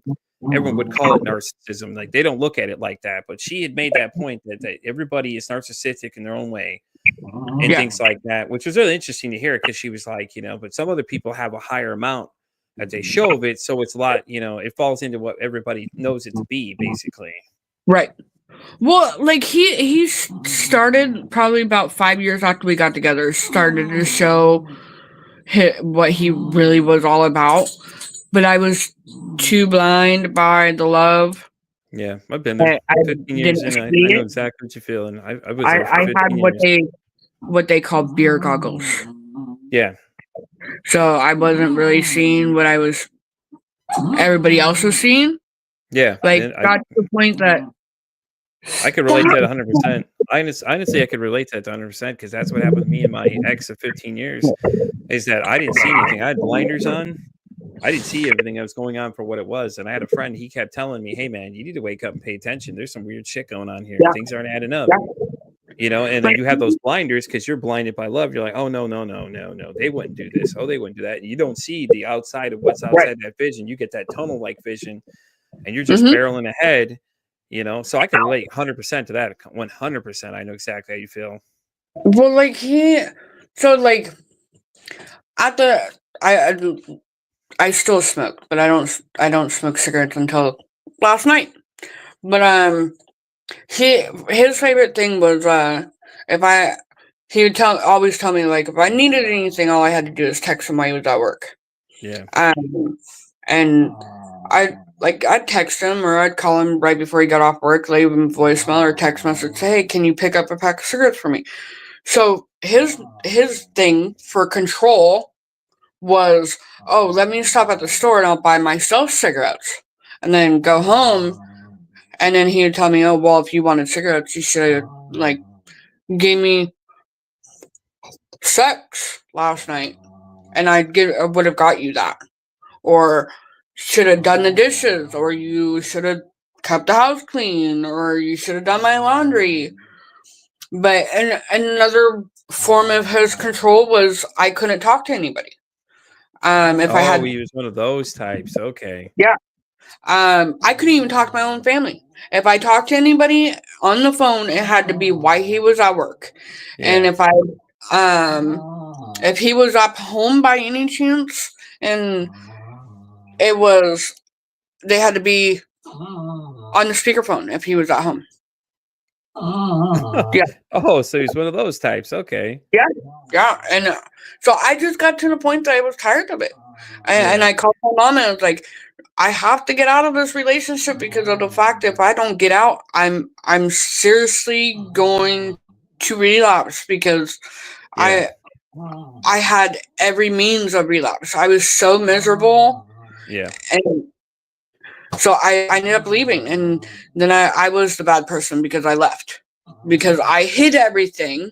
everyone would call it narcissism. Like they don't look at it like that, but she had made that point that everybody is narcissistic in their own way and yeah, things like that, which was really interesting to hear because she was like, but some other people have a higher amount that they show of it, so it's a lot, it falls into what everybody knows it to be, basically. right. Well, like he started probably about 5 years after we got together. Started to show what he really was all about, but I was too blind by the love. Yeah, I've been there I 15 years didn't in. I see know it. exactly what you're feeling. I was there for I had 15 years. what they call beer goggles. Yeah, So I wasn't really seeing what everybody else was seeing. yeah, Like and got to the point that I could relate to that 100%. Honestly, I could relate to that 100% because that's what happened with me and my ex of 15 years. Is that I didn't see anything. I had blinders on. I didn't see everything that was going on for what it was. And I had a friend, he kept telling me, hey, man, you need to wake up and pay attention. There's some weird shit going on here. yeah, Things aren't adding up. And then like, you have those blinders because you're blinded by love. You're like, oh, no, no, no, no, no. They wouldn't do this. Oh, they wouldn't do that. And you don't see the outside of what's right. outside that vision. You get that tunnel like vision and you're just Mm-hmm. barreling ahead, So I can relate 100% to that. 100%. I know exactly how you feel. Well, like so like at the I still smoke, but I don't smoke cigarettes until last night. But his favorite thing was if I he would always tell me like if I needed anything, all I had to do is text him while he was at work. Yeah. And I'd text him or I'd call him right before he got off work, leave him voicemail or text message, say, hey, can you pick up a pack of cigarettes for me? So his thing for control was, oh, let me stop at the store and I'll buy myself cigarettes. And then go home and then he would tell me, oh well, if you wanted cigarettes, you should have like gave me sex last night and I would have got you that. Or should have done the dishes, or you should have kept the house clean, or you should have done my laundry. But another form of his control was I couldn't talk to anybody. If I had, he was one of those types. Okay. yeah, I couldn't even talk to my own family. If I talked to anybody on the phone, it had to be while he was at work. And Yeah. if he was up home by any chance, and it was, they had to be on the speakerphone if he was at home. Yeah. Oh, so he's one of those types. Okay. Yeah. And so I just got to the point that I was tired of it. And Yeah. I called my mom and I was like, I have to get out of this relationship because of the fact that if I don't get out, I'm seriously going to relapse because Yeah. I had every means of relapse. I was so miserable. Yeah. And so I ended up leaving. And then I was the bad person because I left. Because I hid everything.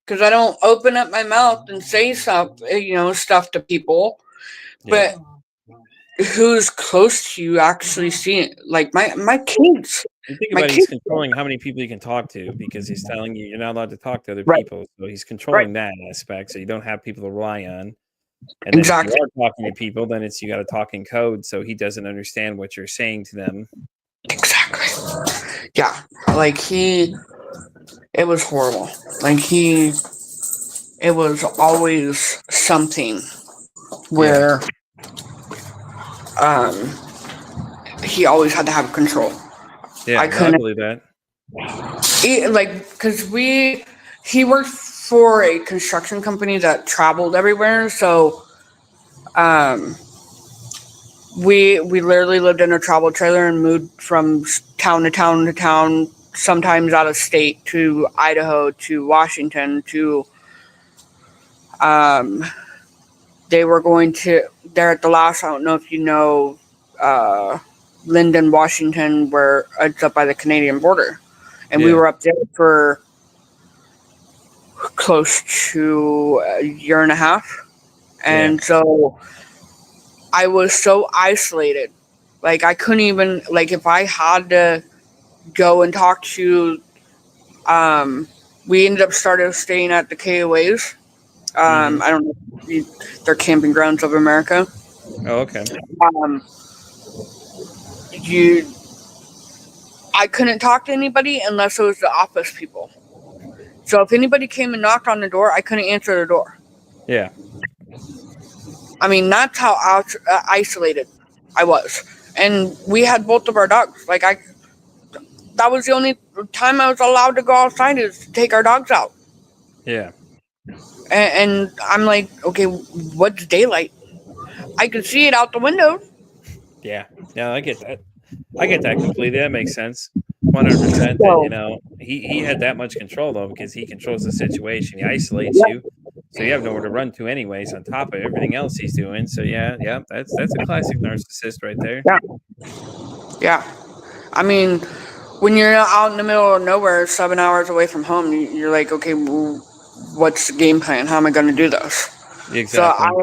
Because I don't open up my mouth and say stuff to people. Yeah. But who's close to you actually see it? Like my kids. And think My about it, he's kids. controlling how many people you can talk to because he's telling you you're not allowed to talk to other Right. people. So he's Right. controlling that aspect. So you don't have people to rely on. And then if Exactly. you are talking to people, then you got to talk in code. So he doesn't understand what you're saying to them. Exactly. Yeah. Like it was horrible. Like it was always something where he always had to have control. Yeah, I no, I couldn't believe that. because he worked for a construction company that traveled everywhere, so we literally lived in a travel trailer and moved from town to town to town, sometimes out of state, to Idaho, to Washington, to they were going to, they're at the last, I don't know if you know, Lyndon, Washington, where it's up by the Canadian border. And we Yeah. were up there for close to a year and a half. And so I was so isolated. Like I couldn't even, like if I had to go and talk to, we ended up staying at the KOAs. I don't know, they're camping grounds of America. Oh, okay. I couldn't talk to anybody unless it was the office people. So if anybody came and knocked on the door, I couldn't answer the door. Yeah. I mean, that's how isolated I was. And we had both of our dogs. That was the only time I was allowed to go outside is to take our dogs out. Yeah. And I'm like, okay, what's daylight? I could see it out the window. Yeah. Yeah, I get that. I get that completely. That makes sense. 100%. That, he had that much control, though, because he controls the situation. He isolates you. So you have nowhere to run to anyways on top of everything else he's doing. So yeah, that's a classic narcissist right there. Yeah. I mean, when you're out in the middle of nowhere, 7 hours away from home, you're like, okay, well, what's the game plan? How am I going to do this? Exactly.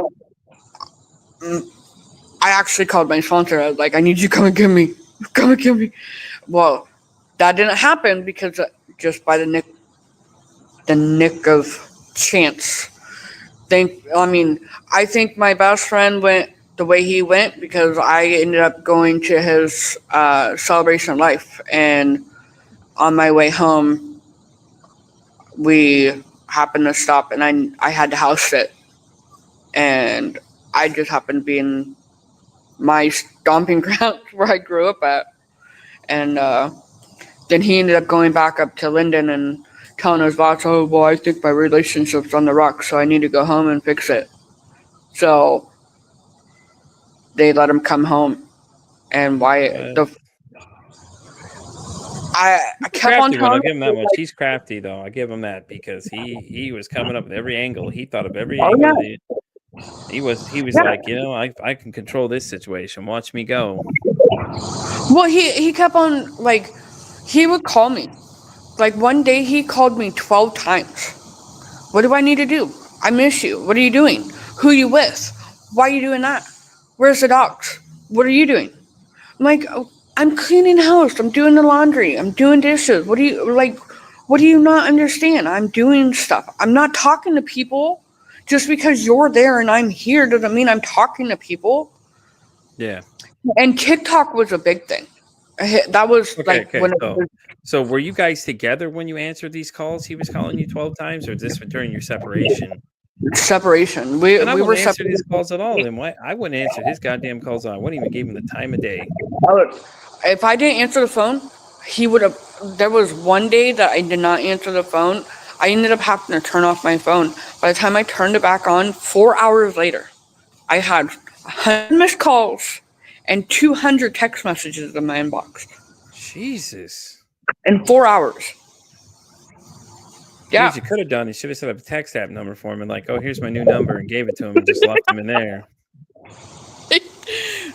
So I actually called my sponsor. I was like, I need you to come and get me. Come and get me. Well, that didn't happen because just by the nick of chance. I think my best friend went the way he went because I ended up going to his celebration of life, and on my way home, we happened to stop, and I had to house sit, and I just happened to be in my stomping ground where I grew up at, and then he ended up going back up to Lyndon and telling his boss, "Oh, well, I think my relationship's on the rocks, so I need to go home and fix it." So they let him come home, and I kept on Crafty one. I'll telling give him that him, much. He's crafty, though. I give him that because he was coming up with every angle. He thought of every "Oh angle. yeah, He was yeah." like, I can control this situation. Watch me go. Well, he kept on, like, he would call me. Like one day he called me 12 times. What do I need to do? I miss you. What are you doing? Who are you with? Why are you doing that? Where's the dogs? what are you doing? I'm like, oh, I'm cleaning house. I'm doing the laundry. I'm doing dishes. What do you not understand? I'm doing stuff. I'm not talking to people. Just because you're there and I'm here doesn't mean I'm talking to people. Yeah. And TikTok was a big thing. That was Okay. like Okay. when it was So were you guys together when you answered these calls? He was calling you 12 times, or this was during your separation? separation. We And I we were wouldn't answer his separated. calls at all. Then why? I wouldn't answer his goddamn calls. I wouldn't even give him the time of day. If I didn't answer the phone, he would have. There was one day that I did not answer the phone. I ended up having to turn off my phone. By the time I turned it back on, 4 hours later, I had 100 missed calls and 200 text messages in my inbox Jesus. in 4 hours. You know Yeah. what you could have done? You should have set up a text app number for him and like, oh, here's my new number, and gave it to him and just left him in there.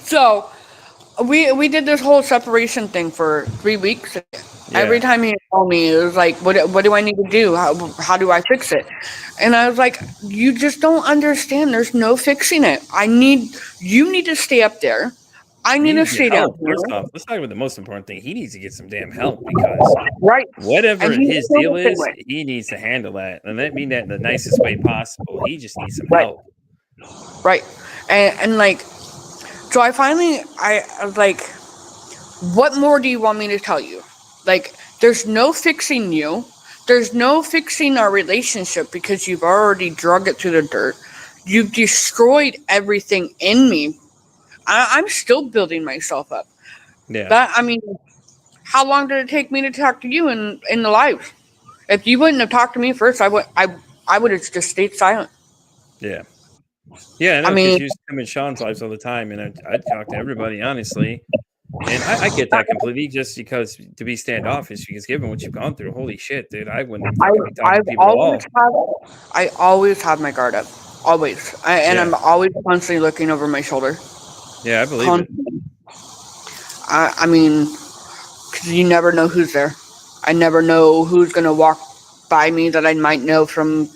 So we did this whole separation thing for 3 weeks. Every Yeah. time he called me, it was like, what do I need to do? How do I fix it? And I was like, you just don't understand. There's no fixing it. You need to stay up there. I You need need to to get stay down help. here. First off, let's talk about the most important thing. He needs to get some damn help because Right. whatever And he his feels deal the same is, way. he needs to handle that. And that mean that in the nicest way possible. He just needs some Right. help. Right. And like, so I was like, what more do you want me to tell you? Like, there's no fixing you. There's no fixing our relationship because you've already drug it through the dirt. You've destroyed everything in me. I'm still building myself up. Yeah. I mean, how long did it take me to talk to you in the live? If you wouldn't have talked to me first, I would have just stayed silent. Yeah. Yeah, I I know, because mean, you used to come in Sean's lives all the time, and I'd talk to everybody, honestly. And I get that completely, just because to be standoffish, because given what you've gone through, holy shit, dude, I wouldn't I fucking be talking to I've people at always all. I always have my guard up, always, and Yeah. I'm always constantly looking over my shoulder. Yeah, I believe it. Constantly. I mean, 'cause you never know who's there. I never know who's gonna walk by me that I might know from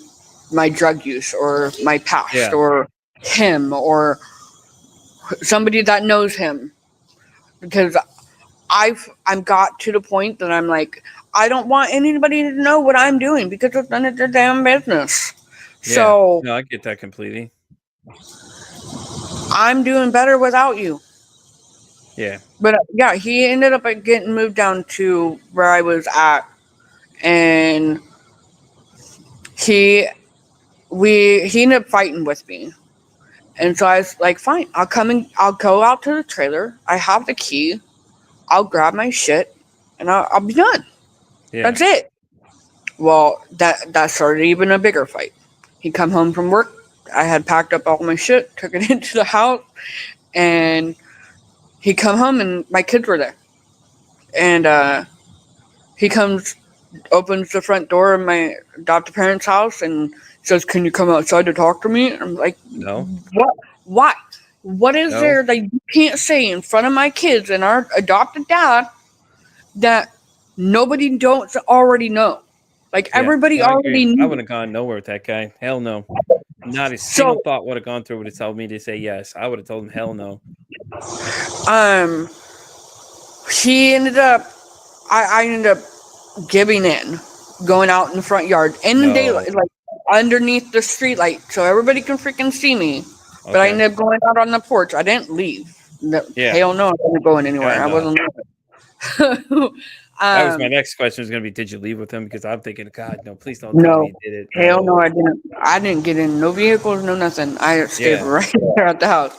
my drug use or my past Yeah. or him or somebody that knows him because I'm got to the point that I'm like, I don't want anybody to know what I'm doing because it's none of their damn business. Yeah. So No, I get that completely. I'm doing better without you. Yeah. But yeah, he ended up getting moved down to where I was at, and he he ended up fighting with me. And so I was like, fine, I'll go out to the trailer. I have the key. I'll grab my shit, and I'll be done. Yeah. That's it. Well, that started even a bigger fight. He come home from work. I had packed up all my shit, took it into the house, and he come home and my kids were there. And he comes, opens the front door of my adopted parents' house, and says, "Can you come outside to talk to me?" And I'm like, No. "What? What? What is No. there that you can't say in front of my kids and our adopted dad that nobody don't already know? Like Yeah. everybody No, I agree. already I knew." wouldn't have gone nowhere with that guy. Hell no. Not a single So, thought would have gone through would have told me to say yes. I would have told him hell no. um, he ended up. I ended up giving in, going out in the front yard in the No. daylight, like underneath the street light, so everybody can freaking see me. But I Okay. ended up going out on the porch. I didn't leave. Yeah. Hell no, I wasn't going Yeah, anywhere. I no. wasn't leaving. That was my um, next question, was gonna be, did you leave with him? Because I'm thinking, God, no, please don't tell me no, you did it. hell no, No. I didn't. I didn't get in no vehicles, no nothing. I stayed Yeah. right there at the house.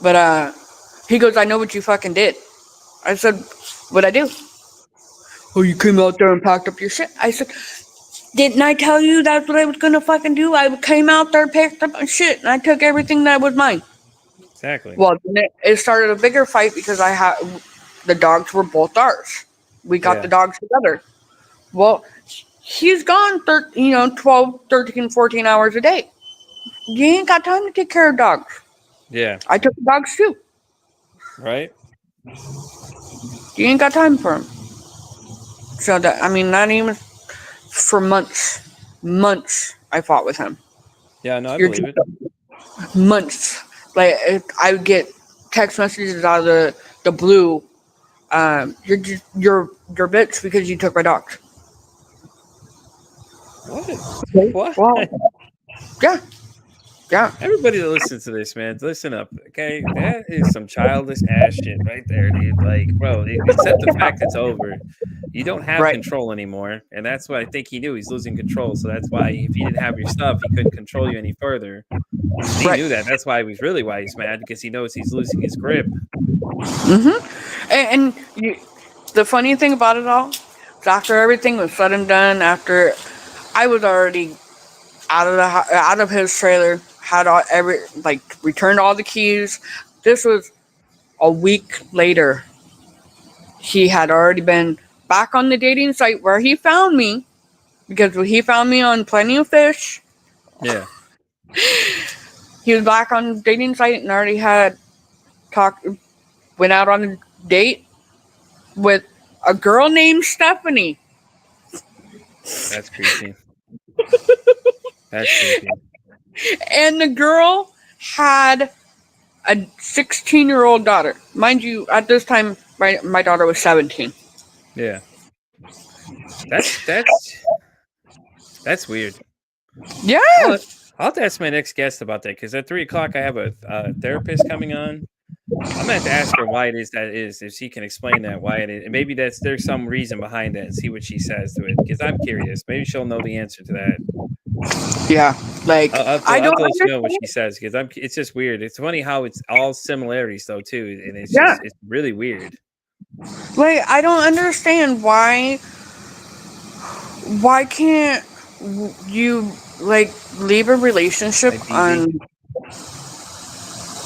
But he goes, "I know what you fucking did." I said, "What'd I do?" "Oh, you came out there and packed up your shit." I said, "Didn't I tell you that's what I was gonna fucking do? I came out there, picked up my shit, and I took everything that was mine." Exactly. Well, then it started a bigger fight because I had the dogs were both ours. We got the Yeah. dogs together. Well, he's gone 12, 13, 14 hours a day. You ain't got time to take care of dogs. Yeah. I took the dogs too. Right? You ain't got time for them. So that, I mean, not even for months. Months I fought with him. Yeah, no, I You're believe it. months. Like I would get text messages out of the blue. You're bitch because you took my dog. What? Okay. What? Well, yeah. Everybody that listens to this, man, listen up, okay? That is some childish ass shit right there, dude. Like, bro, accept the fact it's over. You don't have Right. control anymore, and that's what I think he knew. He's losing control, so that's why if he didn't have your stuff, he couldn't control you any further. And he Right. knew that. That's why he's mad because he knows he's losing his grip. And the funny thing about it all is after everything was said and done, after I was already out of his trailer, had returned all the keys. This was a week later. He had already been back on the dating site where he found me because he found me on Plenty of Fish. Yeah. He was back on the dating site and already had went out on a date with a girl named Stephanie. That's creepy. That's creepy. And the girl had a 16-year-old daughter. Mind you, at this time, my daughter was 17. Yeah. That's weird. Yeah. I'll have to ask my next guest about that because at 3:00 I have a therapist coming on. I'm gonna have to ask her why it is that it is, if she can explain that why it is, and maybe there's some reason behind that, and see what she says to it because I'm curious. Maybe she'll know the answer to that. Yeah, like I don't let you know what she says because it's just weird. It's funny how it's all similarities though too, and it's really weird. Like I don't understand why can't you like leave a relationship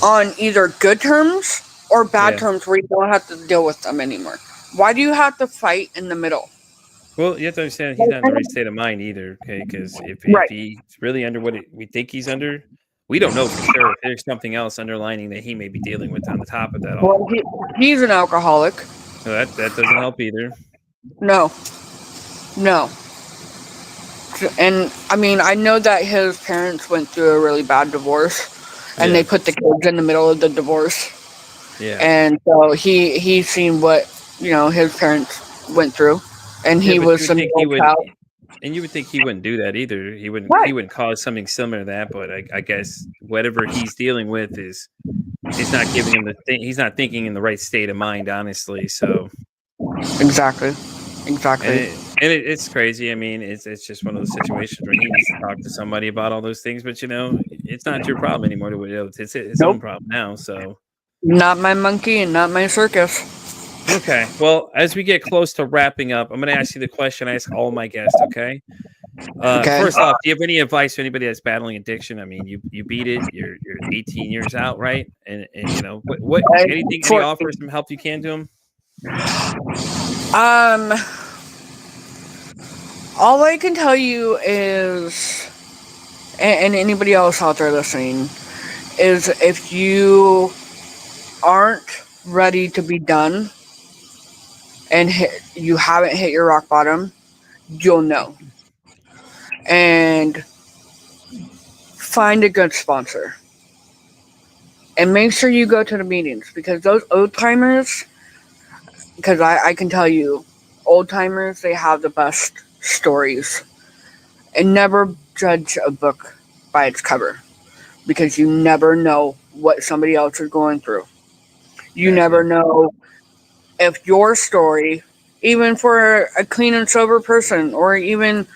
on either good terms or bad terms where you don't have to deal with them anymore? Why do you have to fight in the middle? Well, you have to understand he's not in the right state of mind either, okay? Because if he's really under what we think he's under, we don't know for sure if there's something else underlining that he may be dealing with on the top of that all. Well, he's an alcoholic. So that doesn't help either. No. And I mean, I know that his parents went through a really bad divorce, and they put the kids in the middle of the divorce. Yeah. And so he's seen what his parents went through, and he was some child. And you would think he wouldn't do that either. He wouldn't. He wouldn't cause something similar to that. But I guess whatever he's dealing with is not giving him he's not thinking in the right state of mind, honestly. So exactly. And it's crazy. I mean, it's just one of those situations where he needs to talk to somebody about all those things. But it's not your problem anymore. It's his own problem now. So not my monkey and not my circus. Okay. Well, as we get close to wrapping up, I'm going to ask you the question I ask all my guests. Okay. First off, do you have any advice for anybody that's battling addiction? I mean, you beat it. You're 18 years out, right? And what anything can you offer some help you can to them? All I can tell you is, and anybody else out there listening, is if you aren't ready to be done and you haven't hit your rock bottom, you'll know. And find a good sponsor. And make sure you go to the meetings, because those old timers, because I can tell you, old timers, they have the best stories. And never judge a book by its cover, because you never know what somebody else is going through. You never know if your story, even for a clean and sober person, or even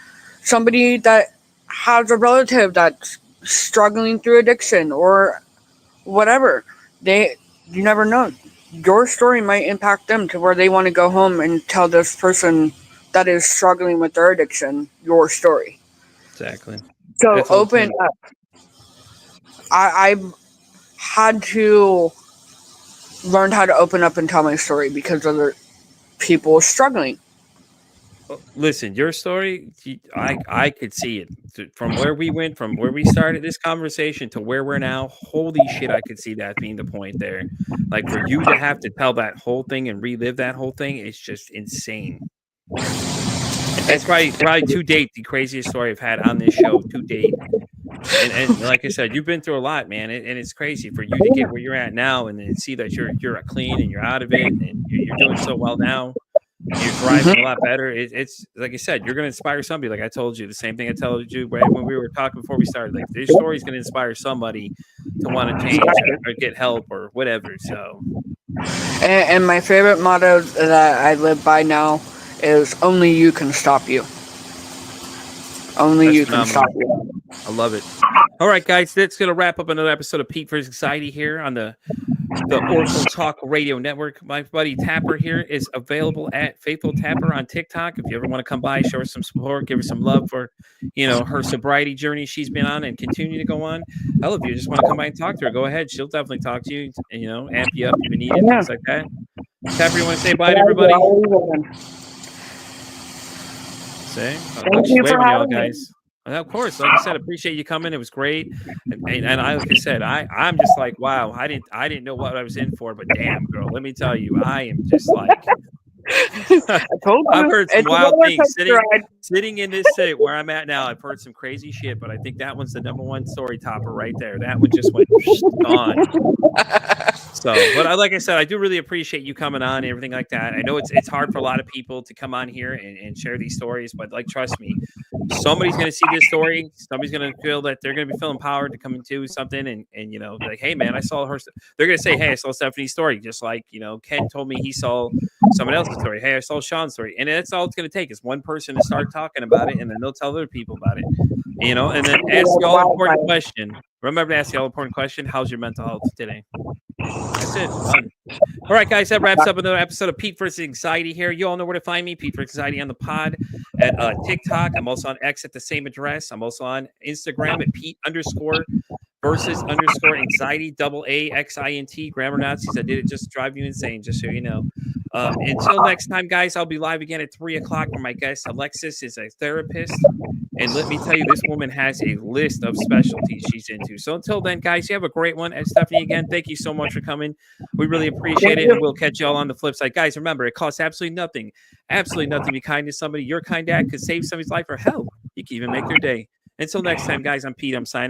somebody that has a relative that's struggling through addiction or whatever, you never know. Your story might impact them to where they want to go home and tell this person that is struggling with their addiction your story. Exactly. So that's open up. I've had to learn how to open up and tell my story because other people struggling. Listen, your story, I could see it from where we went, from where we started this conversation to where we're now. Holy shit, I could see that being the point there. Like, for you to have to tell that whole thing and relive that whole thing, it's just insane. It's probably to date the craziest story I've had on this show to date. And like I said, you've been through a lot, man, and it's crazy for you to get where you're at now, and then see that you're clean and you're out of it, and you're doing so well now. And you're thriving a lot better. It's like I said, you're going to inspire somebody. Like I told you, the same thing I told you right when we were talking before we started. Like this story is going to inspire somebody to want to change or get help or whatever. So, And my favorite motto that I live by now is "Only you can stop you." Only that's you can stop phenomenal. you. I love it. All right, guys, that's going to wrap up another episode of Pete vs. Anxiety here on the Oracle Talk Radio Network. My buddy Tapper here is available at Faithful Tapper on TikTok. If you ever want to come by, show her some support, give her some love for, her sobriety journey she's been on and continue to go on. Hell, if you just want to come by and talk to her, go ahead. She'll definitely talk to you, amp you up if you need it, things like that. Tapper, you want to say bye to everybody? Say, Thank you for having me. guys. Of course, like I said, appreciate you coming. It was great, and I, like I said, I'm just like, wow, I didn't know what I was in for, but damn, girl, let me tell you, I am just like, I told you. I've heard some It's a wild roller things coaster ride. sitting in this seat where I'm at now. I've heard some crazy shit, but I think that one's the number one story topper right there. That one just went gone. So, but like I said, I do really appreciate you coming on and everything like that. I know it's hard for a lot of people to come on here and share these stories, but like, trust me, somebody's going to see this story. Somebody's going to feel that they're going to be feeling empowered to come into something and like, hey man, I saw her. They're going to say, hey, I saw Stephanie's story. Just like, Ken told me he saw someone else's story. Hey, I saw Sean's story. And that's all it's going to take is one person to start talking about it, and then they'll tell other people about it, and then ask the all important question. Remember to ask the all important question. How's your mental health today? That's it. Done. All right, guys, that wraps up another episode of Pete vs. Anxiety here. You all know where to find me, Pete vs. Anxiety on the pod at TikTok. I'm also on X at the same address. I'm also on Instagram at Pete_versus_anxiety, AAXINT. Grammar Nazis. I did it just to drive you insane, just so you know. Until next time, guys, I'll be live again at 3 o'clock for my guest. Alexis is a therapist. And let me tell you, this woman has a list of specialties she's into. So until then, guys, you have a great one. And Stephanie, again, thank you so much for coming. We really appreciate it. And we'll catch you all on the flip side. Guys, remember, it costs absolutely nothing to be kind to somebody. Your kind act could save somebody's life, or hell, you can even make their day. Until next time, guys, I'm Pete. I'm signing.